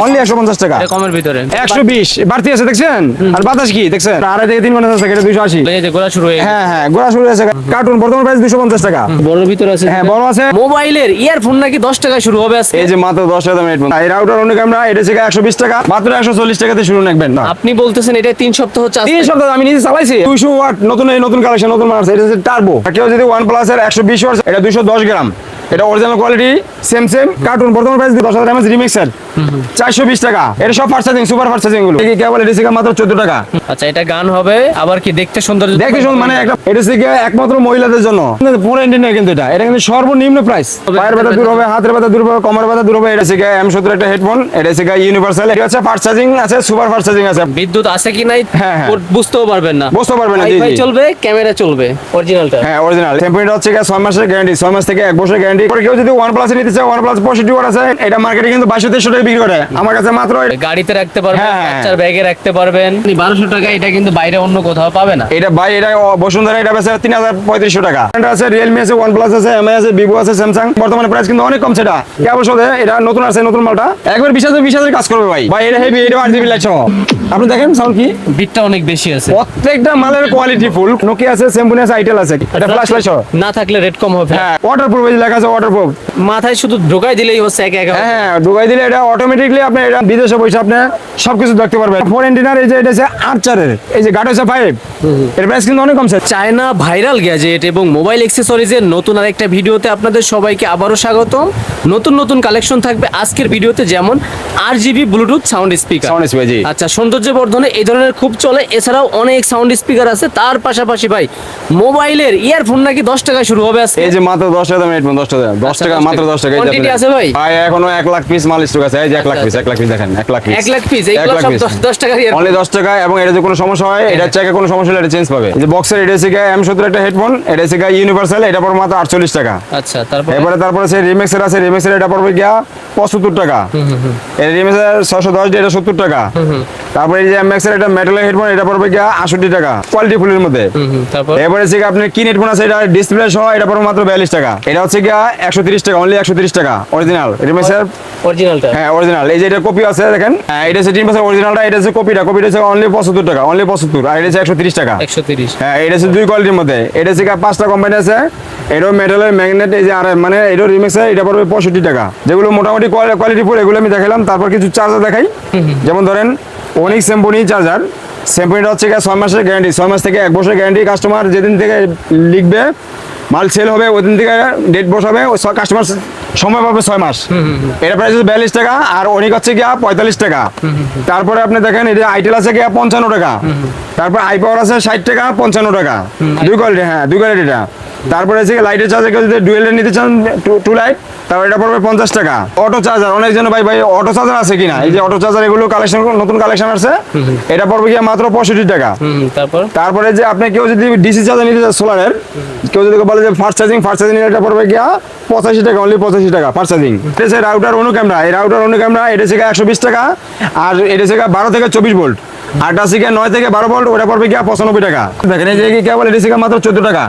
Only 150 টাকা। এটা কমের ভিতরে 120 বাড়তি আছে দেখছেন, আর বাতাস কি দেখছেন, 2.5 থেকে 3 ঘন্টা আছে, এটা 280। এই যে গোলা শুরু হয়ে গেছে। হ্যাঁ হ্যাঁ, গোড়া শুরু হয়েছে। কার্টুন বর্তমান প্রাইস 250 টাকা। বড়র ভিতরে আছে। হ্যাঁ বড় আছে। মোবাইলের ইয়ারফোন নাকি 10 টাকায় শুরু হবে আজকে। এই যে মাত্র 10 টাকা দামের হেডফোন। এই রাউটার অন্য ক্যামেরা, এটা থেকে 120 টাকা, মাত্র 140 টাকাতে শুরু রাখবেন না। আপনি বলতেছেন এটা 3 সপ্তাহ হচ্ছে আজকে। 3 সপ্তাহ আমি নিজে চালাইছি। 200 ওয়াট নতুন কালেকশন, নতুন মাল আছে। এটা হচ্ছে টার্বো। কেউ যদি OnePlus এর 120 ওয়াট, এটা 210 গ্রাম, এটা অরিজিনাল কোয়ালিটি, সেম কার্টুন বর্তমান প্রাইস 10,000 mAh রিমিক্সার 420 টাকা। এটা সব fast charging, super fast charging গুলো। এই কেবল এটা থেকে মাত্র 14 টাকা। আচ্ছা, এটা গান হবে আবার কি দেখতে সুন্দর। দেখতে শুনুন, মানে একটা এটা থেকে একমাত্র মহিলাদের জন্য, পুরো ইন্ডিয়ান কিন্তু এটা কিন্তু সর্বনিম্ন প্রাইস। পায়ের ব্যথা দূর হবে, হাতের ব্যথা দূর হবে, কোমর ব্যথা দূর হবে। এটা থেকে M70 একটা হেডফোন, এটা থেকে ইউনিভার্সাল। এটা হচ্ছে ফাস্ট চার্জিং আছে, সুপার ফাস্ট চার্জিং আছে। বিদ্যুৎ আছে কি নাই হ্যাঁ, হ্যাঁ। বুঝতেও পারবেন না। বুঝতে পারবেন না। জি ওয়াইফাই জি চলবে, ক্যামেরা চলবে অরিজিনালটা। হ্যাঁ অরিজিনাল। টেম্পারেচার হচ্ছে 6 মাসের গ্যারান্টি, 6 মাস থেকে 1 বছরের গ্যারান্টি। পরে কেউ যদি OnePlus নিতে চায়, OnePlus 65 ওয়াট আছে, এটা মার্কেটে কিন্তু 2200 টাকা বিক্রি করে, আমার কাছে মাত্র গাড়িতে রাখতে পারবেন, হ্যাঁ, হ্যাঁ। বাচ্চার ব্যাগে রাখতে পারবেন। 1200 টাকা এটা কিন্তু বাইরে অন্য কোথাও পাবে না। এটা ভাই, এটা বসুন্ধরা, এটা বেচে 3300 টাকা। এটা আছে Realme আছে, OnePlus আছে, MI আছে, Vivo আছে, Samsung। বর্তমানে প্রাইস কিন্তু অনেক কম সেটা। কি অবশ্য এটা নতুন আছে, নতুন মালটা একবার 20,000 কাজ করবে ভাই। ভাই এটা হেভি, এটা 8GB লাইট সহ। আপনি দেখেন সাউন্ড কি, বিটটা অনেক বেশি আছে। প্রত্যেকটা মালের কোয়ালিটি ফুল। Nokia আছে, Symphony আছে, Itel আছে। এটা ফ্ল্যাশ লাইট সহ। না থাকলে রেট কম হবে। হ্যাঁ ওয়াটারপ্রুফ, এই যে লেখা আছে ওয়াটারপ্রুফ। মাথায় শুধু ঢোকাই দিলেই হচ্ছে একা একা। হ্যাঁ ঢুকাই দিলে এটা অটোমেটিকলি আপনি এটা বিদেশে বসে আপনি সবকিছু দেখতে পারবেন। 4 এন্টিনার, এই যে এটা আছে 8/4-এর, এই যে গার্ড হচ্ছে 5। এর প্রাইস কিন্তু অনেক কমছে। চায়না ভাইরাল গ্যাজেট এবং মোবাইল অ্যাক্সেসরিজের নতুন আরেকটা ভিডিওতে আপনাদের সবাইকে আবারও স্বাগতম। নতুন কালেকশন থাকবে আজকের ভিডিওতে, যেমন RGB Bluetooth sound speaker. Sound speaker, জি। আচ্ছা, সৌন্দর্য বর্ধনে এই ধরনের খুব চলে। এছাড়াও অনেক সাউন্ড স্পিকার আছে। তার পাশাপাশি ভাই মোবাইলের ইয়ারফোন নাকি 10 টাকায় শুরু হবে আজকে। এই যে মাত্র 10 টাকা দামের হেডফোন, 10 টাকা, 10 টাকা, মাত্র 10 টাকা। কোয়ান্টিটি আছে ভাই? ভাই এখনো 1 লাখ পিস মাল স্টক আছে। এই যে 1 লাখ পিস, 1 লাখ পিস দেখেন, 1 লাখ পিস, 1 লাখ পিস, এইগুলো সব 10 টাকার ইয়ারফোন। অনলি 10 টাকা। এবং এটা যে কোনো সমস্যা হয়, এটা চেকে কোনো সমস্যা হলে এটা চেঞ্জ পাবে। এই যে বক্সের, এটা থেকে M70 একটা হেডফোন, এটা থেকে ইউনিভার্সাল, এটা পড়বে মাত্র 48 টাকা। আচ্ছা, তারপর তারপরে আছে রিমিক্সের আছে, রিমিক্সের এটা পড়বে গিয়া 75 টাকা। এই রিমিক্সের 610 এটা 70 টাকা। তারপরে এই যে MX এর এটা মেটালের হেডফোন, এটা পড়বে গিয়া 68 টাকা, কোয়ালিটি ফুলের মধ্যে। তারপর এবারে হচ্ছে আপনি কি হেডফোন আছে, এটা ডিসপ্লে সহ, এটা পড়বে মাত্র 42 টাকা। এটা হচ্ছে গিয়া 130 টাকা, অনলি 130 টাকা অরিজিনাল রিমিক্সের। অরিজিনালটা, হ্যাঁ অরিজিনাল। এই যে এটা কপি আছে দেখেন, হ্যাঁ এটা হচ্ছে 3% অরিজিনালটা, এটা হচ্ছে কপিটা হচ্ছে অনলি 75 টাকা, অনলি 75। আর এটা হচ্ছে 130 টাকা। 130। হ্যাঁ এটা হচ্ছে 2 কোয়ালিটির মধ্যে। এটা হচ্ছে 5টা কোম্পানি আছে। এটাও মেটালের ম্যাগনেট, এই যে আর মানে এটাও রিমিক্সের, এটা পড়বে 65 টাকা। যেগুলো মোটামুটি কোয়ালিটি ফুল, এগুলো আমি দেখালাম। তারপর কিছু চার্জার দেখাই, যেমন ধরেন অনেক Symphony চার্জার। Symphonyটা হচ্ছে 6 মাসের গ্যারান্টি, 6 মাস থেকে 1 বছরের গ্যারান্টি। কাস্টমার যেদিন থেকে লিখবে, মাল সেল হবে, ওই দিন থেকে ডেট বসাবে, কাস্টমার সময় পাবে 6 মাস। এটা প্রাইস হচ্ছে 42 টাকা। আর অনেক হচ্ছে গিয়া 45 টাকা। তারপরে আপনি দেখেন, এটা আইটেল আছে গিয়া 55 টাকা। তারপর iPower আছে 60 টাকা, 55 টাকা। 2 কোয়ালিটি, হ্যাঁ 2 কোয়ালিটিটা। তারপরে হচ্ছে লাইটের চার্জার, কেউ যদি ডুয়েলের নিতে চান, 2 লাইট, তারপর এটা পড়বে 50 টাকা। অটো চার্জার, অনেক জন ভাই অটো চার্জার আছে কিনা, এই যে অটো চার্জার, এগুলো কালেকশন, নতুন কালেকশন আছে। এটা পড়বে গিয়া মাত্র 65 টাকা। তারপরে যে আপনি কেউ যদি ডিসি চার্জার নিতে চান সোলারের, কেউ যদি বলে যে ফাস্ট চার্জিং নিলে, এটা পড়বে গিয়া 85 টাকা, অনলি 85 টাকা ফাস্ট চার্জিং। এটা হচ্ছে রাউটার অনু ক্যামেরা, এই রাউটার অনু ক্যামেরা, এটা হচ্ছে 120 টাকা। আর এটা হচ্ছে 12 থেকে 24 ভোল্ট। আরটা হচ্ছে 9 থেকে 12 ভোল্ট, ওটা পড়বে গিয়া 95 টাকা। দেখেন এই যে কেবল এটা হচ্ছে মাত্র 14 টাকা,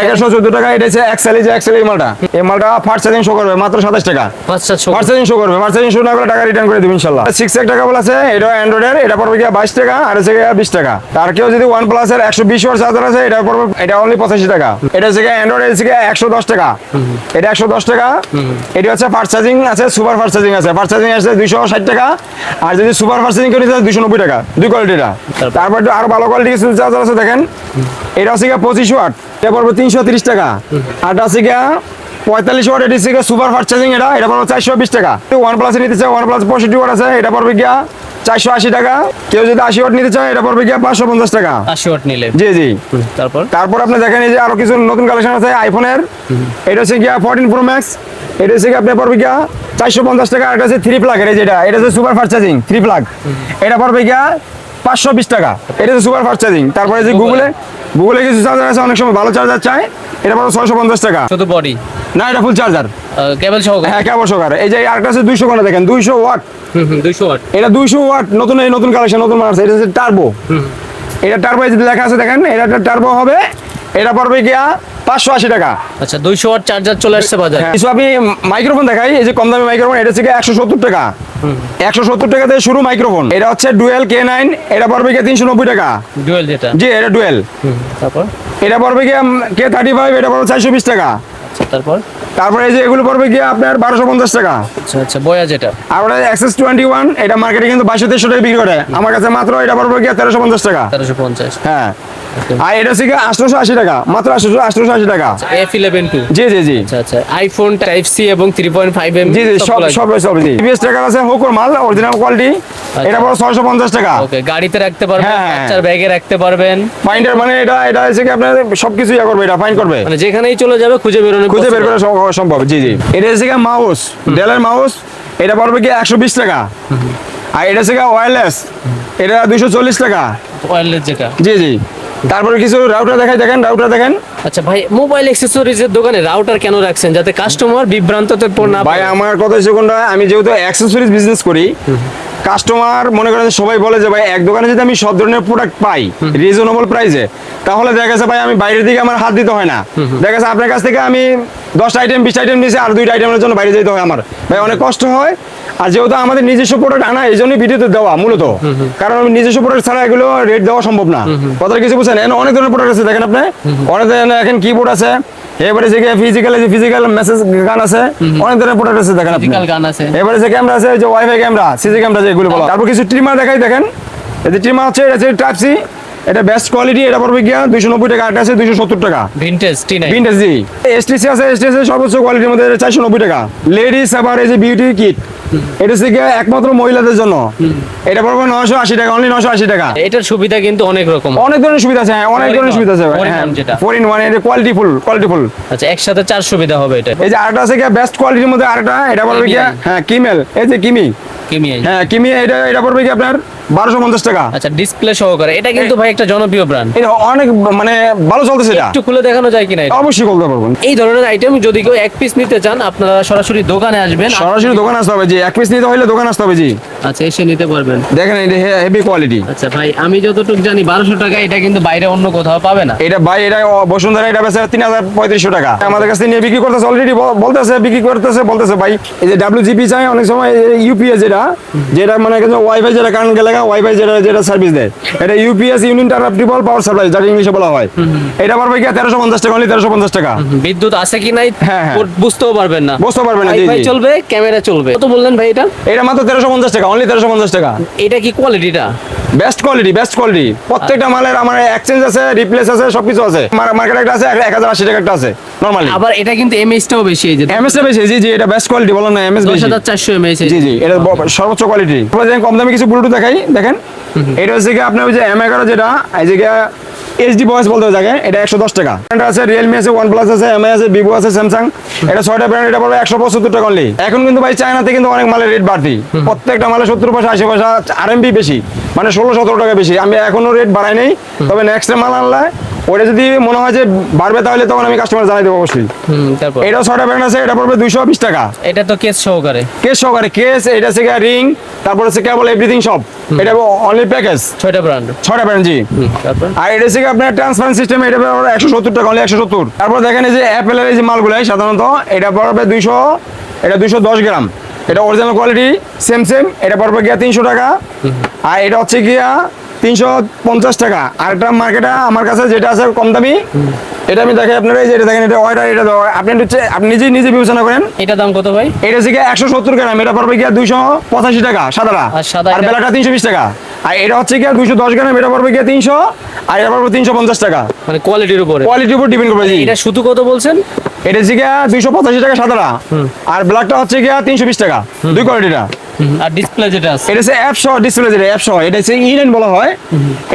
114 টাকা। এটা হচ্ছে XL, এই যে XL এই মালটা, এই মালটা ফাস্ট চার্জিং শো করবে মাত্র 27 টাকা। ফাস্ট চার্জিং শো করবে, ফাস্ট চার্জিং শো না করলে টাকা রিটার্ন করে দেব ইনশাআল্লাহ। 6 টাকা কেবল আছে, এটা অ্যান্ড্রয়েডের, এটা পড়বে গিয়া 22 টাকা। আর হচ্ছে 20 টাকা। আর কেউ যদি OnePlus এর 120 ওয়াট চার্জার আছে, এটা পড়বে, এটা অনলি 85 টাকা। এটা হচ্ছে অ্যান্ড্রয়েড, এটা হচ্ছে 110 টাকা। এটা 110 টাকা। এটা হচ্ছে ফাস্ট চার্জিং আছে, সুপার ফাস্ট চার্জিং আছে। ফাস্ট চার্জিং আছে 260 টাকা। আর যদি সুপার ফাস্ট চার্জিং করে নিতে 290 টাকা, 2 কোয়ালিটিটা। তারপর আরো ভালো কোয়ালিটি কিছু চার্জার আছে দেখেন, এটা হচ্ছে 25 ওয়াট, এটা পড়বে 330 টাকা। আরটা হচ্ছে 45 ওয়াট, এটা হচ্ছে সুপার ফাস্ট চার্জিং, এটা পড়বে 420 টাকা। OnePlus নিতে চায়, OnePlus 65 ওয়াট আছে, এটা পড়বে গিয়া 480 টাকা। কেউ যদি 80 ওয়াট নিতে চায়, এটা পড়বে গিয়া 550 টাকা। 80 ওয়াট নিলে, জি জি। তারপর আপনি দেখেন, এই যে আরো কিছু নতুন কালেকশন আছে আইফোনের। এটা হচ্ছে 14 Pro Max, এটা হচ্ছে আপনার পড়বে গিয়া 450 টাকা। এটা হচ্ছে 3 প্লাগ, এটা হচ্ছে সুপার ফাস্ট চার্জিং 3 প্লাগ, এটা পড়বে গিয়া 520 টাকা। এটা হচ্ছে সুপার ফাস্ট চার্জিং। তারপরে যে গুগলে কিছু চার্জার আছে, অনেক সময় ভালো চার্জার চাই, এটা পড়বে 650 টাকা। শুধু বডি না, এটা ফুল চার্জার, কেবল সহকারে। হ্যাঁ কেবল সহকারে। এই যে আরেকটা আছে 200 ঘন্টা, দেখেন 200 ওয়াট। 200 ওয়াট, এটা 200 ওয়াট, নতুন কালেকশন, নতুন মাল আছে। এটা হচ্ছে টার্বো। এটা টার্বো, এই যে লেখা আছে দেখেন, এটা টার্বো হবে। এটা পড়বে গিয়া 580 টাকা। আচ্ছা 200 ওয়াট চার্জার চলে আসছে বাজারে। কিছু আমি মাইক্রোফোন দেখাই, এই যে কম দামি মাইক্রোফোন, এটা হচ্ছে 170 টাকা। 170 টাকা থেকে শুরু মাইক্রোফোন। এটা হচ্ছে ডুয়েল K9, এটা পড়বে গিয়ে 390 টাকা। ডুয়েল যেটা, জি এটা ডুয়েল। তারপর এটা পড়বে গিয়ে K35, এটা পড়বে 420 টাকা। আচ্ছা তারপরে এই যে এগুলো পড়বে গিয়ে আপনার 1250 টাকা। আচ্ছা বয়া যেটা, আর ওটা XS21, এটা মার্কেটে কিন্তু 2200 টাকা বিক্রি করে, আমার কাছে মাত্র এটা পড়বে গিয়ে 1350 টাকা। 1350। হ্যাঁ, আর এটা হচ্ছে 880 টাকা, মাত্র 880 টাকা। F11 জি জি জি। আচ্ছা আইফোন টাইপ সি এবং 3.5 mm জি জি সব জি। TVS টাকার আছে হোকর মাল, অরিজিনাল কোয়ালিটি, এটা পড়বে 650 টাকা। ওকে, গাড়িতে রাখতে পারবেন, হ্যাঁ। বাচ্চার ব্যাগে রাখতে পারবেন। ফাইন্ডার মানে এটা হচ্ছে কি আপনার সবকিছু ইয়া করবে, এটা ফাইন্ড করবে, মানে যেখানেই চলে যাবে খুঁজে বের করা সম্ভব। জি জি। এটা হচ্ছে মাউস, ডেলের মাউস, এটা পড়বে কি 120 টাকা। আর এটা হচ্ছে ওয়্যারলেস, এটা 240 টাকা। ওয়্যারলেস যেটা, জি জি। তারপরে কিছু রাউটার দেখাই, দেখেন রাউটার দেখেন। আচ্ছা ভাই, মোবাইল অ্যাকসেসরিজ এর দোকানে রাউটার কেন রাখছেন? যাতে কাস্টমার বিভ্রান্ততে না ভাই আমার কথা হচ্ছে কোনটা, আমি যেহেতু অ্যাকসেসরিজ বিজনেস করি, কাস্টমার মনে করেন সবাই বলে যে ভাই এক দোকানে যদি আমি সব ধরনের প্রোডাক্ট পাই রিজনেবল প্রাইসে, তাহলে দেখা গেছে ভাই আমি বাইরের দিকে আমার হাত দিতে হয় না। দেখা গেছে আপনার কাছ থেকে আমি 10টা আইটেম 20টা আইটেম নিয়েছি, আর 2টা আইটেমের জন্য বাইরে যেতে হয় আমার, ভাই অনেক কষ্ট হয়। আর যেহেতু আমাদের নিজস্ব প্রোডাক্ট আনা, এই জন্যই ভিডিওতে দেওয়া মূলত, কারণ আমি নিজস্ব প্রোডাক্ট ছাড়া এগুলো রেট দেওয়া সম্ভব না। কথাটা কিছু বুঝছেন? অনেক ধরনের প্রোডাক্ট আছে, দেখেন আপনি অনেক ধরনের, এখন কিবোর্ড আছে, এবারে যে ফিজিক্যাল মেসেজ গান আছে, অনেক ধরনের প্রোডাক্ট আছে, দেখেন আপনি গান আছে। এবারে যে ক্যামেরা আছে, যে ওয়াইফাই ক্যামেরা, সিসি ক্যামেরা যেগুলো বলা। তারপর কিছু ট্রিমার দেখাই, দেখেন এই যে ট্রিমার হচ্ছে, এটা হচ্ছে টাইপ সি, এটা বেস্ট কোয়ালিটি, এটা পড়বে গিয়া 290 টাকা। এটা আছে 270 টাকা ভিনটেজ T9 ভিনটেজ। জি এসটিসি আছে, এসটিসি সর্বোচ্চ কোয়ালিটির মধ্যে 490 টাকা। লেডিস আবার এই যে বিউটি কিট, এটা হচ্ছে গিয়া একমাত্র মহিলাদের জন্য, এটা পড়বে 980 টাকা, অনলি 980 টাকা। এটার সুবিধা কিন্তু অনেক রকম, অনেক ধরনের সুবিধা আছে, হ্যাঁ অনেক ধরনের সুবিধা আছে। হ্যাঁ 4-in-1, এটা কোয়ালিটিফুল। আচ্ছা একসাথে 4 সুবিধা হবে এটা। এই যে আরেকটা আছে গিয়া বেস্ট কোয়ালিটির মধ্যে আরেকটা, এটা পড়বে গিয়া হ্যাঁ কিমেল, এই যে কিমি, হ্যাঁ কিমি, এটা পড়বে কি আপনার 1250 টাকা। আচ্ছা ডিসপ্লে সহকারে, এটা কিন্তু ভাই একটা জনপ্রিয় ব্র্যান্ড, এটা অনেক মানে ভালো চলতেছে। এটা একটু খুলে দেখানো যায় কিনা? অবশ্যই বলতে পারবো। এই ধরনের আইটেম যদি কেউ এক পিস নিতে চান, আপনারা সরাসরি দোকানে আসবেন। সরাসরি দোকানে আসতে হবে, জি এক পিস নিতে হলে দোকানে আসতে হবে। জি আচ্ছা এসে নিতে পারবেন। দেখেন এটা হেভি কোয়ালিটি। আচ্ছা ভাই, আমি যতটুকু জানি 1200 টাকা, এটা কিন্তু বাইরে অন্য কোথাও পাবে না। এটা ভাই, এটা বসুন্ধরা, এটা বেচে 3300 টাকা। আমাদের কাছে নিয়ে বিক্রি করতেছে, অলরেডি বলতেছে ভাই এই যে WGP চাই, অনেক সময় ইউপিএস যেটা মানে ওয়াইফাই যেটা কারেন্ট গেলে ওয়াইফাই যেটা সার্ভিস দেয়, এটা ইউপিএস, ইনটারাপ্টিবল পাওয়ার সাপ্লাই, যেটা ইংলিশে বলা হয়। এটা পারবে কি 1350 টাকা, অনলি 1350 টাকা। বিদ্যুৎ আছে কি নাই বুঝতেও পারবেন না। ওয়াইফাই চলবে, ক্যামেরা চলবে। কত বললেন ভাই এটা? এটা মাত্র 1350 টাকা, অনলি 1350 টাকা। এটা কি কোয়ালিটিটা? Best quality. প্রত্যেকটা মালের আমার এক্সচেঞ্জ আছে, রিপ্লেস আছে, সবকিছু আছে। মার্কেটে একটা আছে 1080 টাকা একটা আছে নরমালি। আবার এটা কিন্তু এমএএইচটাও বেশি, এই যে এমএসটা বেশি। জি এটা বেস্ট কোয়ালিটি, বলো না এমএস বেশি, 10400 এমএএইচ। জি এটা সর্বোচ্চ কোয়ালিটি। কম দামি কিছু ব্লুটুথ দেখাই, দেখেন এটা হচ্ছে কি আপনার ওই যে M11 যেটা এই যে এইচডি ভয়েস বলতে হয় যাকে, এটা 110 টাকা। ব্র্যান্ড আছে রিয়েলমি আছে, OnePlus আছে, MI আছে, ভিভো আছে, স্যামসাং, এটা 6টা ব্র্যান্ড, এটা পড়বে 175 টাকা অনলি। এখন কিন্তু ভাই চায়নাতে কিন্তু অনেক মালের রেট বাড়তি, প্রত্যেকটা মালে 70 পয়সা 80 পয়সা RMB বেশি, মানে 16-17 টাকা বেশি। আমি এখনো রেট বাড়াই নাই, তবে নেক্সট মাল আনলে ওটা যদি মনে হয় যে বাড়বে, তাহলে তখন আমি কাস্টমার জানাই দেবো অবশ্যই। তারপর এটাও 6টা ব্র্যান্ড আছে, এটা পড়বে 220 টাকা। এটা তো কেস সহকারে, কেস, এটা হচ্ছে রিং, তারপর হচ্ছে কেবল, এভরিথিং সব, এটা অনলি প্যাকেজ। 6টা ব্র্যান্ড জি। তারপর আর এটা হচ্ছে আপনার ট্রান্সপারেন্ট সিস্টেম, এটা পড়বে 170 টাকা, অনলি 170। তারপর দেখেন এই যে অ্যাপেলের এই যে মালগুলো সাধারণত এটা পড়বে 200, এটা 210 গ্রাম, এটা অরিজিনাল কোয়ালিটি, সেম, এটা পড়বে গিয়া 300 টাকা। আর এটা হচ্ছে গিয়া 350 টাকা। আর একটা মার্কেটে আমার কাছে যেটা আছে কম দামি, এটা আমি দেখাই আপনারা, এই যে এটা দেখেন, এটা অর্ডার, এটা আপনি নিজে বিবেচনা করেন। এটা দাম কত ভাই? এটা হচ্ছে 170 গ্রাম, এটা পড়বে গিয়া 285 টাকা সাদাটা, আর বেলাটা 320 টাকা। আর এটা হচ্ছে গিয়া 210 গ্রাম, এটা পড়বে গিয়া 300, আর এটা পড়বে 350 টাকা। মানে কোয়ালিটির উপর ডিপেন্ড করবে। এটা শুধু কত বলছেন? এটা হচ্ছে গিয়া 285 টাকা সাদাটা, আর ব্ল্যাকটা হচ্ছে গিয়া 320 টাকা, দুই কোয়ালিটিটা। আর ডিসপ্লে যেটা আছে, এটা হচ্ছে অ্যাপসহ ডিসপ্লে, যেটা অ্যাপসহ, এটা হচ্ছে E9 বলা হয়।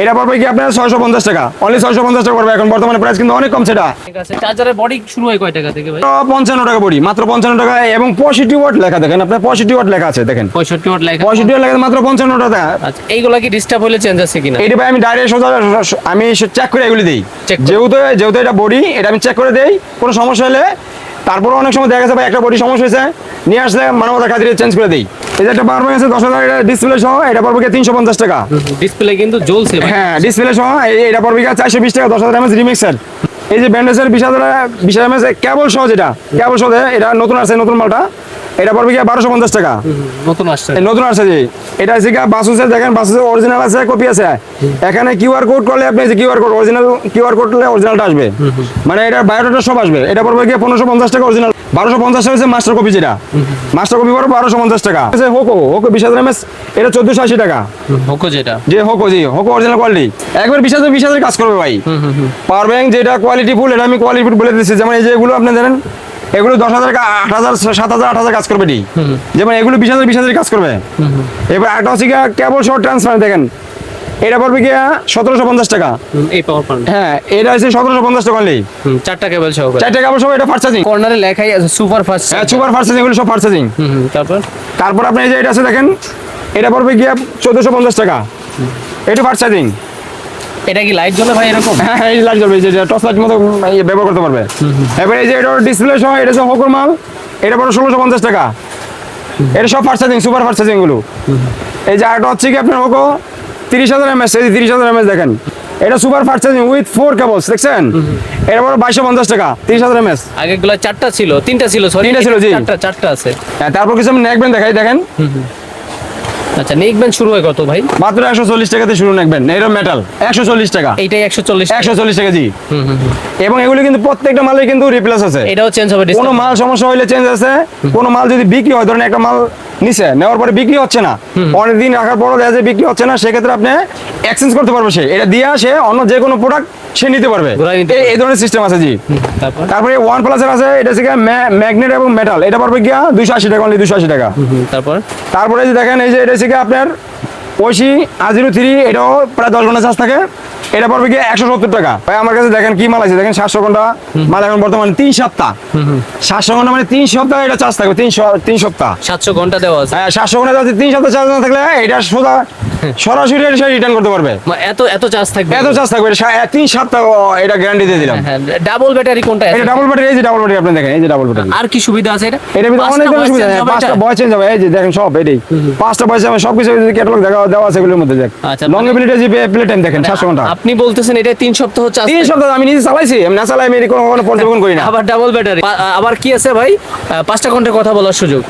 এটা পড়বে কি আপনার 650 টাকা, অনলি 650 টাকা পড়বে। এখন বর্তমানে প্রাইস কিন্তু অনেক কম সেটা। ঠিক আছে। চার্জারের বডি শুরু হয় কয় টাকা থেকে ভাই? 55 টাকা বডি, মাত্র 55 টাকা। এবং 65 ওয়াট লেখা, দেখেন আপনার 65 ওয়াট লেখা আছে, দেখেন 65 ওয়াট লেখা, 65 ওয়াট লেখা, মাত্র 55 টাকা। আচ্ছা এইগুলা কি ডিস্টার্ব হলে চেঞ্জ আছে কিনা? এটা ভাই আমি ডাইরেক্ট সোজা আমি চেক করে এগুলি দেই, যেহেতু এটা বডি, এটা আমি চেক করে দেই। কোনো সমস্যা হলে তারপরে অনেক সময় দেখা গেছে ভাই একটা বডি সমস্যা হয়েছে, নিয়ে আসলে মানবতার খাতিরে চেঞ্জ করে দেই। এই যে একটা পাওয়ার ব্যাংক আছে 10,000, এটা ডিসপ্লে সহ, এটা পড়বে 350 টাকা। ডিসপ্লে কিন্তু জ্বলছে, হ্যাঁ ডিসপ্লে সহ, এটা পড়বে 420 টাকা, 10,000 mAh রিমিক্সার। এই যে ব্যান্ডেজের 20,000 mAh কেবল সহ, যেটা কেবল সহ, এটা নতুন আসছে, নতুন মালটা, এটা পড়বে কি 1250 টাকা। নতুন আসছে, এই নতুন আসছে জি। এটা হচ্ছে কি বাসুসের, দেখেন বাসুসের অরিজিনাল আছে, কপি আছে। এখানে কিউআর কোড করলে আপনি যে QR code, original QR code করলে অরিজিনালটা আসবে, মানে এটা বায়োডাটা সব আসবে। এটা পড়বে কি 1550 টাকা অরিজিনাল, 1250 টাকা হচ্ছে মাস্টার কপি, যেটা মাস্টার কপি পড়বে 1250 টাকা। হোকো 20,000 mAh, এটা 1480 টাকা। হোকো যেটা, যে হোকো, জি হোকো অরিজিনাল কোয়ালিটি, একবার 20,000 কাজ করবে ভাই। পাওয়ার ব্যাংক যেটা কোয়ালিটি ফুল, এটা আমি কোয়ালিটি ফুল বলে দিচ্ছি। যেমন এই যে এগুলো আপনি জানেন, এগুলো 10,000, 8,000, 7,000, 8,000 কাজ করবে টি, যেমন এগুলো 20,000 কাজ করবে। এবার একটা হচ্ছে কেবল শর্ট ট্রান্সফার, দেখেন এটা পড়বে কি 1750 টাকা। এই পাওয়ার পয়েন্ট, হ্যাঁ এটা হচ্ছে 1750 টাকা অনলি, চারটা কেবল সহ, 4টা কেবল সহ। এটা ফাস্ট চার্জিং, কর্নারে লেখাই আছে সুপার ফাস্ট। হ্যাঁ সুপার ফাস্ট চার্জিং, এগুলো সব ফাস্ট চার্জিং। তারপর আপনি এই যে এটা আছে দেখেন, এটা পড়বে কি 1450 টাকা, এটা ফাস্ট চার্জিং। এটা কি লাইট জ্বলে ভাই এরকম? হ্যাঁ এই লাইট জ্বলবে, যে টর্চ লাইট মতো ব্যবহার করতে পারবে। এবার এই যে এটা ডিসপ্লে সহ, এটা হচ্ছে হোকোর মাল, এটা পড়বে 1650 টাকা। এটা সব fast charging, super fast charging গুলো। এই যে আরেকটা হচ্ছে কি আপনার হোকো 30,000 mAh, এই 30,000 mAh দেখেন, এটা super fast charging with 4 cables, দেখছেন? এটা পড়বে 2250 টাকা, 30,000 mAh। আগেগুলো চারটা ছিল, তিনটা ছিল, সরি তিনটা ছিল, জি। চারটা আছে। হ্যাঁ তারপর কিছু আমি নেকবেন দেখাই, দেখেন আচ্ছা, নেকবেন শুরু হয় কত ভাই? মাত্র 140 টাকাতে শুরু নেকবেন, এটা মেটাল 140 টাকা। এইটাই 140 140 টাকা, জি। এবং এগুলো কিন্তু প্রত্যেকটা মালে কিন্তু রিপ্লেস আছে, এটাও চেঞ্জ হবে, কোনো মাল সমস্যা হইলে চেঞ্জ আছে। কোনো মাল যদি বিক্রি হয়, ধরেন একটা মাল নিচে নেওয়ার পরে বিক্রি হচ্ছে না, অনেকদিন রাখার পরও দেখা যায় বিক্রি হচ্ছে না, সেক্ষেত্রে আপনি এক্সচেঞ্জ করতে পারবে, সে এটা দিয়ে সে অন্য যে কোনো প্রোডাক্ট সে নিতে পারবে। ঘুরাই নিতে এই ধরনের সিস্টেম আছে, জি। তারপরে ওয়ান প্লাসের আছে, এটা হচ্ছে ম্যাগনেট এবং মেটাল, এটা পারবে গিয়া 280 টাকা, অনলি 280 টাকা। তারপরে যে দেখেন, এই যে এটা হচ্ছে আপনার ওইসি R03, এটাও প্রায় 10 ঘন্টা চার্জ থাকে, এটা পড়বে কি 170 টাকা। ভাই আমার কাছে দেখেন কি মাল আছে, দেখেন 700 ঘন্টা মাল, এখন বর্তমানে 3 সপ্তাহ, 700 ঘন্টা মানে 3 সপ্তাহ এটা চার্জ থাকবে, 3 সপ্তাহ 700 ঘন্টা দেওয়া আছে। হ্যাঁ 700 ঘন্টা আছে, 3 সপ্তাহ চার্জ না থাকলে এটা সোজা সরাসরি এটা রিটার্ন করতে পারবে। এত চার্জ থাকবে, এত চার্জ থাকবে, এটা 3 সপ্তাহ এটা গ্যারান্টি দিয়ে দিলাম। ডাবল ব্যাটারি কোনটা? এটা ডাবল ব্যাটারি, এই যে ডাবল ব্যাটারি আপনি দেখেন, এই যে ডাবল ব্যাটারি। আর কি সুবিধা আছে এটা? এর ভিতরে অনেক ধরনের সুবিধা আছে, 5টা ভয়েস চেঞ্জ হবে, এই যে দেখেন সব এটাই 5টা ভয়েস, আমি সবকিছু ক্যাটালগ দেওয়া আছে এগুলোর মধ্যে। দেখ লংজিভিটি, জি প্লে টাইম দেখেন 700 ঘন্টা। আপনি বলতেছেন এটা 3 সপ্তাহ চার্জ? 3 সপ্তাহ আমি নিজে চালাইছি, আমি না চালাই আমি কোনো পর্যবেক্ষণ করি না। আবার ডাবল ব্যাটারি, আবার কি আছে ভাই? 5টা ঘন্টার কথা বলার সুযোগ,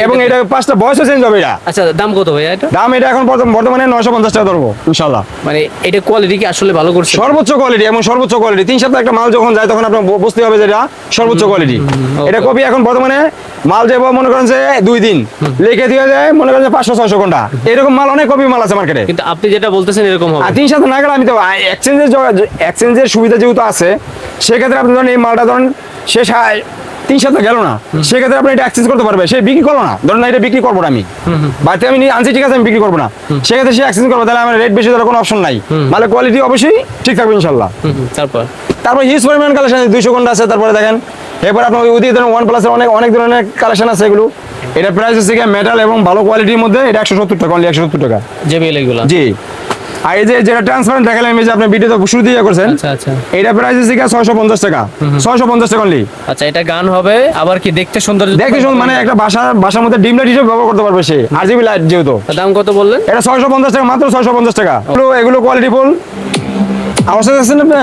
এবং এটা 5টা ভয়েসও চেঞ্জ হবে। এটা আচ্ছা, দাম কত ভাই এটা? দাম এটা এখন বর্তমানে 950 টাকা ধরবো ইনশাআল্লাহ। মানে এটা কোয়ালিটি কি আসলে ভালো করছে? সর্বোচ্চ কোয়ালিটি এবং সর্বোচ্চ কোয়ালিটি। 3 সপ্তাহ একটা মাল যখন যায় তখন আপনার বুঝতে হবে যে এটা সর্বোচ্চ কোয়ালিটি। এটা কপি এখন বর্তমানে মাল যাবো মনে করেন যে 2 দিন লিখে দিয়ে যায়, মনে করেন যে 500-600 ঘন্টা, এরকম মাল অনেক কপি মাল আছে মার্কেটে। কিন্তু আপনি যেটা বলতেছেন এরকম হবে। আর 3 সপ্তাহ না গেলে আমি তো এক্সচেঞ্জের সুবিধা যেহেতু আছে, সেক্ষেত্রে আপনি ধরেন এই মালটা ধরেন শেষ 3 সপ্তাহ গেল না, সেক্ষেত্রে আপনি এটা এক্সচেঞ্জ করতে পারবে। সে বিক্রি করলো না, ধরেন না এটা বিক্রি করবো না আমি, বাড়িতে আমি আনছি ঠিক আছে, আমি বিক্রি করবো না, সেক্ষেত্রে সে এক্সচেঞ্জ করবো, তাহলে আমার রেট বেশি দেওয়ার কোনো অপশন নাই, মানে কোয়ালিটি অবশ্যই ঠিক থাকবে ইনশাল্লাহ। তারপর হিউজ পরিমাণ কালেকশন আছে, 200 ঘন্টা আছে। তারপরে দেখেন এরপর আপনার ওইদিকে ধরেন ওয়ান প্লাসের অনেক ধরনের কালেকশন আছে এগুলো। এটা প্রাইস হচ্ছে মেটাল এবং ভালো কোয়ালিটির মধ্যে, এটা 170 টাকা, অনলি 170 টাকা জেবিএল এগুলো, জি। আর এই যে যেটা ট্রান্সপারেন্ট দেখালাম, এই যে আপনি ভিডিওতে শুরু দিয়ে করছেন, আচ্ছা, এটা প্রাইস হচ্ছে 650 টাকা, 650 টাকা অনলি। আচ্ছা, এটা গান হবে, আবার কি দেখতে সুন্দর, দেখতে সুন্দর, মানে একটা বাসার মধ্যে ডিম লাইট হিসেবে ব্যবহার করতে পারবে সে, RGB লাইট যেহেতু। দাম কত বললেন? এটা 650 টাকা, মাত্র 650 টাকা। এগুলো কোয়ালিটি ফুল। আওয়াজ আছেন আপনি?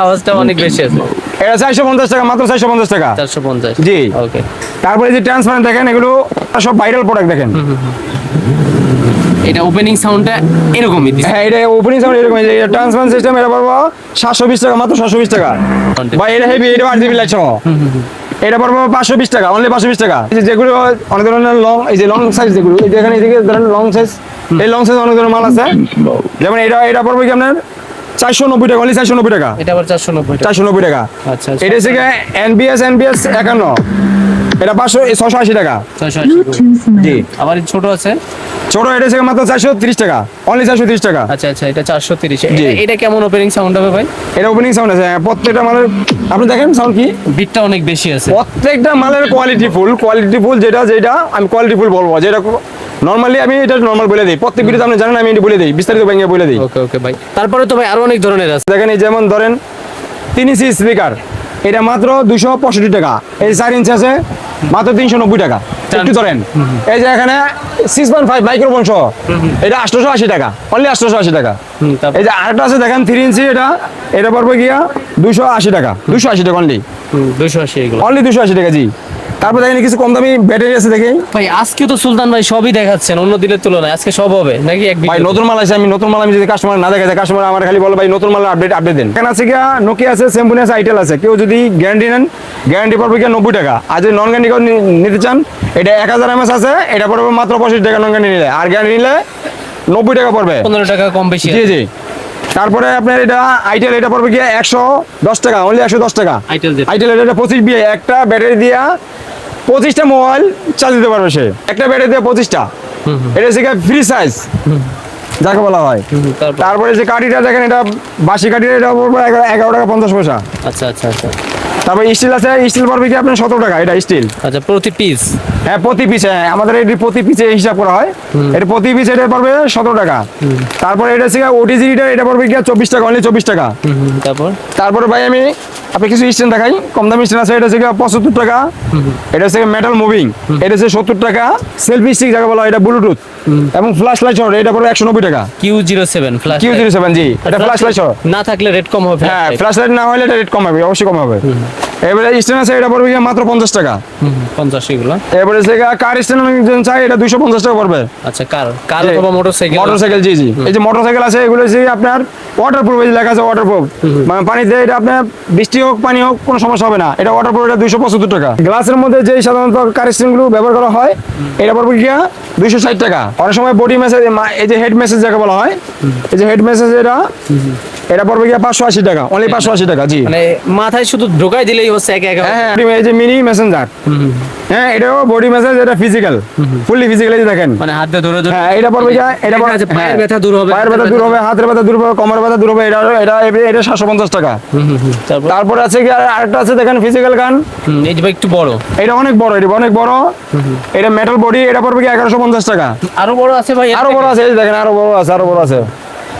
আওয়াজটা অনেক বেশি আছে। এটা 450 টাকা, মাত্র 450 টাকা। 450, জি। ওকে। তারপরে যে ট্রান্সপারেন্ট দেখেন, এগুলো সব ভাইরাল প্রোডাক্ট দেখেন। এটা ওপেনিং সাউন্ডটা এরকমই দিছে। হ্যাঁ এটা ওপেনিং সাউন্ড এরকম। এই যে ট্রান্সপারেন্ট সিস্টেম, এটা পারবো 720 টাকা, মাত্র 720 টাকা। ভাই এটা হেভি, এটা RGB লাইট সহ। এটা পারবো 520 টাকা, অনলি 520 টাকা। এই যে যেগুলো অনেক ধরনের লং, এই যে লং সাইজ যেগুলো, এই যে এখানে এদিকে ধরেন লং সাইজ, এই লং সাইজ অনেক ধরনের মাল আছে। যেমন এটা পারবো কি আপনার 490 টাকা, অনলি 490 টাকা। এটা আবার 490 টাকা। আচ্ছা, এটা হচ্ছে NBS 51, এটা 680 টাকা। 680, জি। আবার ছোট আছে, ছোট এটা হচ্ছে মাত্র 430 টাকা, অনলি 430 টাকা। আচ্ছা, এটা 430। এটা কেমন ওপেনিং সাউন্ড হবে ভাই? এটা ওপেনিং সাউন্ড আছে প্রত্যেকটা মালের, আপনি দেখেন সাউন্ড কি, বিটটা অনেক বেশি আছে। প্রত্যেকটা মালের কোয়ালিটি ফুল, যেটা আমি কোয়ালিটি ফুল বলবো, যেটা নরমালি আমি এটা নরমাল বলে দিই, প্রত্যেক ভিডিওতে আপনি জানেন আমি এটা বলে দিই, বিস্তারিত ভেঙে বলে দিই। ওকে ভাই। তারপরে তো ভাই আরো অনেক ধরনের আছে, দেখেন এই যেমন ধরেন 3 ইঞ্চি স্পিকার, এটা মাত্র 265 টাকা। এই 4 ইঞ্চি আছে মাত্র 390 টাকা। একটু ধরেন, এই যে এখানে 6.5 মাইক্রোফোন সহ এটা 880 টাকা, অনলি 880 টাকা। এই যে আরেকটা আছে দেখেন 3 ইঞ্চি, এটা পড়বে গিয়া 280 টাকা, 280 টাকা অনলি, 280 এগুলো অনলি 280 টাকা জি। তারপর দেখেন কিছু কম দামি ব্যাটারি আছে দেখি ভাই। আজকে তো সুলতান ভাই সবই দেখাচ্ছেন অন্য দিনের তুলনায়, আজকে সব হবে নাকি এক ভাই। ভিডিও? নতুন মাল আছে, আমি নতুন মাল আমি যদি কাস্টমার না দেখাই, কাস্টমার আমার খালি বলে ভাই নতুন মাল আপডেট দেন। এখানে আছে গিয়া নোকিয়া আছে, স্যামসুং আছে, আইটেল আছে। কেউ যদি গ্যারান্টি নেন, গ্যারান্টি পড়বে গিয়া 90 টাকা। আর যদি নন গ্যারান্টি নিতে চান, এটা 1000 mAh আছে, এটা পড়বে মাত্র 65 টাকা নন গ্যারান্টি নিলে। আর গ্যারান্টি নিলে 90 টাকা পড়বে, 15 টাকা কম বেশি জি জি। তারপরে আপনার এটা আইটেল, এটা পড়বে গিয়া 110 টাকা, অনলি 110 টাকা। আইটেল এটা 25 বিয়ে, একটা ব্যাটারি দিয়া 25টা মোবাইল চার্জ দিতে পারবে সে, একটা ব্যাটারি দিয়ে 25টা। এটা হচ্ছে ফ্রি সাইজ যাকে বলা হয়। তারপরে যে কাঠিটা দেখেন, এটা বাসি কাঠিটা, এটা পড়বে 11 টাকা 50 পয়সা। আচ্ছা আচ্ছা আচ্ছা তারপর স্টিল আছে, স্টিল পড়বে কি আপনার 17 টাকা, এটা স্টিল। আচ্ছা, প্রতি পিস? হ্যাঁ প্রতি পিসে, হ্যাঁ আমাদের এটি প্রতি পিসে হিসাব করা হয়। এটা প্রতি পিস এটা পড়বে 17 টাকা। তারপরে এটা হচ্ছে ওটিজিটা, এটা পড়বে কি 24 টাকা, অনলি 24 টাকা। তারপরে ভাই আমি আপনি কিছু স্ট্যান্ড দেখাই, কম দামি স্ট্যান্ড আছে। এটা হচ্ছে 75 টাকা। এটা হচ্ছে মেটাল মুভিং, এটা হচ্ছে 70 টাকা। সেলফি স্টিক যাকে বলা হয়, এটা ব্লুটুথ এবং ফ্ল্যাশ লাইট সহ, এটা পড়বে 190 টাকা। Q07 ফ্ল্যাশ, Q07 জি, এটা ফ্ল্যাশ লাইট সহ। না থাকলে রেট কম হবে? হ্যাঁ ফ্ল্যাশ লাইট না হলে এটা রেট কম হবে, অবশ্যই কম হবে। এবারে স্ট্যান্ড আছে, এটা পড়বে মাত্র 50 টাকা। 50 এগুলো। এবারে যে কার স্ট্যান্ড অনেকজন চাই, এটা 250 টাকা পড়বে। আচ্ছা, কার অথবা মোটরসাইকেল? মোটরসাইকেল জি জি। এই যে মোটরসাইকেল আছে, এগুলো হচ্ছে আপনার ওয়াটারপ্রুফ, এই যে লেখা আছে ওয়াটারপ্রুফ, মানে পানিতে এটা আপনার বৃষ্টি হোক পানি হোক কোনো সমস্যা হবে না। এটা ওয়াটারপ্রুফ, এটা 275 টাকা। গ্লাসের মধ্যে যে সাধারণত কার স্ট্যান্ডগুলো ব্যবহার করা হয়, এটা পড়বে গিয়া 260 টাকা। অনেক সময় বডি মেসেজ, এই যে হেড মেসেজ যাকে বলা হয়, এই যে হেড মেসেজ, এটা পড়বে গিয়া 580 টাকা, অনলি 580 টাকা জি। মানে মাথায় শুধু ঢোকাই দিলেই হচ্ছে একা একা? হ্যাঁ এই যে মিনি মেসেঞ্জার, হ্যাঁ এটাও বডি মেসেজ, এটা ফিজিক্যাল, ফুললি ফিজিক্যাল। এই যে দেখেন, মানে হাত দিয়ে ধরে ধরে। হ্যাঁ এটা পড়বে গিয়া, এটা পায়ের ব্যথা দূর হবে, পায়ের ব্যথা দূর হবে, হাতের ব্যথা দূর হবে, কোমরের ব্যথা দূর হবে। এটা 750 টাকা। তারপরে আছে কি আরেকটা আছে দেখেন, ফিজিক্যাল গান। এই যে একটু বড়, এটা অনেক বড়, এটা অনেক বড়। এটা মেটাল বডি, এটা পড়বে কি 1150 টাকা। আরো বড় আছে ভাই? আরো বড় আছে, এই যে দেখেন, আরো বড় আছে, আরো বড় আছে।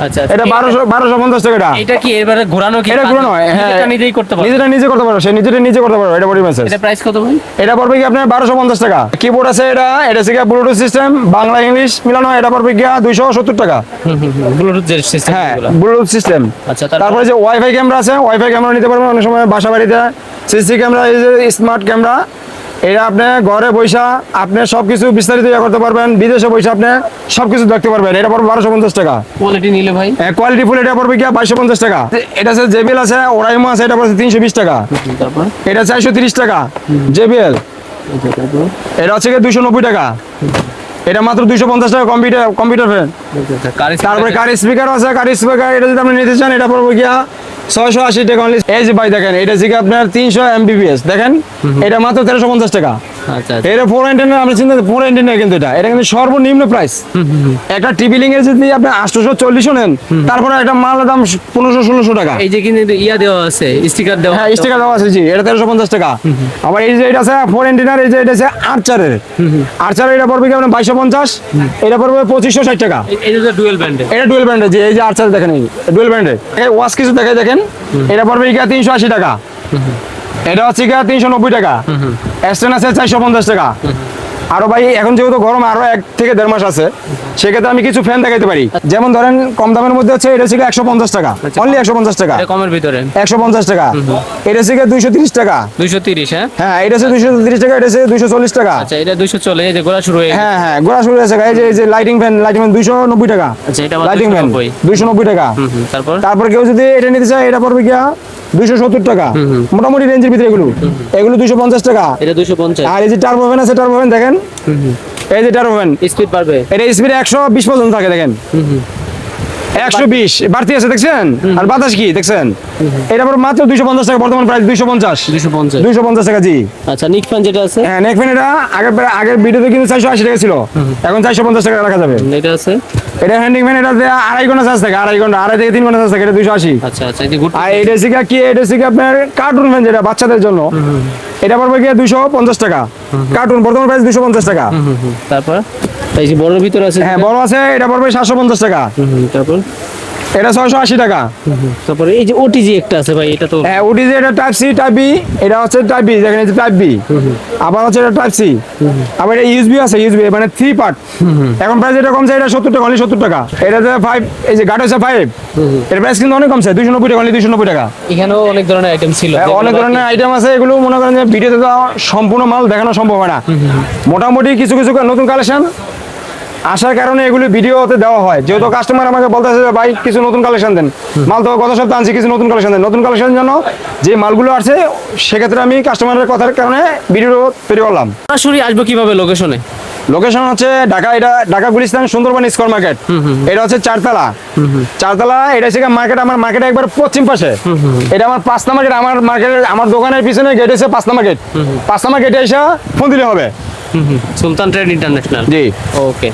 আচ্ছা, এটা 1250 টাকা। এটা কি এবারে ঘোরানো? কি এটা ঘোরানো হয়? হ্যাঁ, এটা নিজেই করতে পারবে, নিজে করতে পারবে, সে নিজে করতে পারবে। এটা বডি মেসেজ। এটা প্রাইস কত ভাই? এটা পড়বে কি আপনার 1250 টাকা। কিবোর্ড আছে, এটা হচ্ছে ব্লুটুথ সিস্টেম, বাংলা ইংলিশ মিলানো, এটা পড়বে কি 270 টাকা। Bluetooth system? হ্যাঁ ব্লুটুথ সিস্টেম। আচ্ছা, তারপরে যে ওয়াইফাই ক্যামেরা আছে, ওয়াইফাই ক্যামেরা নিতে পারবেন অনেক সময় বাসা বাড়িতে। সিসি ক্যামেরা, এই যে স্মার্ট ক্যামেরা, এটা আপনি ঘরে বসা আপনি সবকিছু বিস্তারিত করতে পারবেন। বিদেশে বসে আপনি সবকিছু দেখতে পারবেন। এটা পড়বে 1250 টাকা। কোয়ালিটি নিলে ভাই? কোয়ালিটি ফুল, এটা পড়বে কি 2250 টাকা। এটা আছে জেবিএল আছে, ওরাইমো আছে, এটা পড়ছে 320 টাকা। এটা 430 টাকা জেবিএল। এটা হচ্ছে 290 টাকা। এটা মাত্র 250 টাকা কম্পিউটার ফ্যান। তারপরে কার স্পিকার আছে, কার স্পিকার এটা যদি আপনি নিতে চান, এটা পড়বে গিয়া 680 টাকা অনলি। এই যে ভাই দেখেন, এটা হচ্ছে আপনার 300 Mbps দেখেন, এটা মাত্র 1350 টাকা। আচ্ছা, এটা 4 অ্যান্টেনা, আপনি চিন্তা 4 অ্যান্টেনা, কিন্তু এটা কিন্তু সর্বনিম্ন প্রাইস। একটা টিভি লিঙ্ক এর যদি আপনি 840 নেন, তারপরে একটা মালের দাম 1500-1600 টাকা। এই যে কিন্তু ইয়া দেওয়া আছে, স্টিকার দেওয়া। হ্যাঁ স্টিকার দেওয়া আছে জি, এটা 1350 টাকা। আবার এই যে এটা আছে 4 অ্যান্টেনার, এই যে এটা আছে আর্চারের। এটা পড়বে কি আপনার 2250, এটা পড়বে 2560 টাকা। এটা তো ডুয়াল ব্যান্ডের? এটা ডুয়াল ব্যান্ডের জি। এই যে আর্চার দেখেন, এই ডুয়াল ব্যান্ডের। এই ওয়াশ কিছু দেখাই দেখেন, এটা পড়বে কি 380 টাকা। এটা হচ্ছে কি 390 টাকা। এক্সটেন আছে 450 টাকা। আরো ভাই এখন যেহেতু গরম, আরো 1 থেকে 1.5 মাস আছে, সেক্ষেত্রে আমি কিছু ফ্যান দেখাইতে পারি। যেমন ধরেন কম দামের মধ্যে হচ্ছে, এটা হচ্ছে 150 টাকা, অনলি 150 টাকা। কমের ভিতরে 150 টাকা। এটা হচ্ছে 230 টাকা। 230? হ্যাঁ এটা হচ্ছে 230 টাকা। এটা হচ্ছে 240 টাকা। আচ্ছা, এটা 240। এই যে গোড়া শুরু হয়ে গেছে। হ্যাঁ গোড়া শুরু হয়েছে। এই যে লাইটিং ফ্যান 290 টাকা। আচ্ছা, এটা লাইটিং ফ্যান 290 টাকা। তারপর কেউ যদি এটা নিতে চায়, এটা পড়বে গিয়া 270 টাকা। মোটামুটি রেঞ্জের ভিতরে এগুলো 250 টাকা। এটা 250। আর এই যে টার্বো ফ্যান আছে, টার্বো ফ্যান দেখেন, এই যে টার্বো ফ্যান, স্পিড বাড়বে? এটা স্পিড 120 পর্যন্ত থাকে দেখেন, 120 বাড়তি আছে দেখছেন। আর বাতাস কি দেখছেন। এটা পর মাত্র 250 টাকা, বর্তমান প্রাইস 250 টাকা জি। আচ্ছা, নিক ফ্যান যেটা আছে? হ্যাঁ নেক ফ্যান, এটা আগের ভিডিওতে কিন্তু 480 টাকা ছিল, এখন 450 টাকা রাখা যাবে। এটা আছে, এটা হ্যান্ডিং ফ্যান, এটা 2.5 ঘন্টা চার্জ থাকে, 2.5 থেকে 3 ঘন্টা চার্জ থাকে, এটা 280। আচ্ছা আচ্ছা, এই যে গুড। আর এটা শিখা কি, এটা শিখা আপনার কার্টুন ফ্যান, যেটা বাচ্চাদের জন্য, এটা পড়বে গিয়ে 250 টাকা। কার্টুন বর্তমান প্রাইস 250 টাকা। তারপর এই যে বড়র ভিতরে আছে? হ্যাঁ বড় আছে, এটা পড়বে 750 টাকা। তারপর এটা 680 টাকা। তারপরে এই যে ওটিজি একটা আছে ভাই, এটা তো হ্যাঁ ওটিজি, এটা টাইপ সি টাইপ বি, এটা হচ্ছে টাইপ বি, দেখেন এই যে টাইপ বি, আবার হচ্ছে এটা টাইপ সি, আবার এটা ইউএসবি আছে, ইউএসবি মানে 3 পার্ট। এখন প্রাইস এটা কমছে, এটা 70 টাকা, অনলি 70 টাকা। এটাতে 5, এই যে গার্ড হচ্ছে 5, এর প্রাইস কিন্তু অনেক কমছে, 290 টাকা, অনলি 290 টাকা। এখানেও অনেক ধরনের আইটেম ছিল। হ্যাঁ, অনেক ধরনের আইটেম আছে, এগুলো মনে করেন যে ভিডিওতে তো সম্পূর্ণ মাল দেখানো সম্ভব হয় না। মোটামুটি কিছু কিছু নতুন কালেকশন আসার কারণে এগুলো ভিডিওতে দেওয়া হয়, যেহেতু কাস্টমার আমাকে বলতেছে যে ভাই কিছু নতুন কালেকশন দেন, মাল তো গত সপ্তাহে আনছি, কিছু নতুন কালেকশন দেন। নতুন কালেকশন জন্য যে মালগুলো আছে সেক্ষেত্রে আমি কাস্টমারের কথার কারণে ভিডিও তৈরি করলাম। সরাসরি আসবো কিভাবে লোকেশনে? লোকেশন হচ্ছে ঢাকা, এটা ঢাকা গুলিস্তান সুন্দরবন স্কয়ার মার্কেট। এটা হচ্ছে চারতলা, চারতলা। এটা হচ্ছে মার্কেট, আমার মার্কেটে একবার পশ্চিম পাশে। এটা আমার 5 নাম্বার গেট, আমার মার্কেটের, আমার দোকানের পিছনে গেট হচ্ছে 5 নাম্বার গেট। 5 নাম্বার গেটে এসে ফোন দিলে হবে। সুলতান ট্রেড ইন্টারন্যাশনাল। জি, ওকে।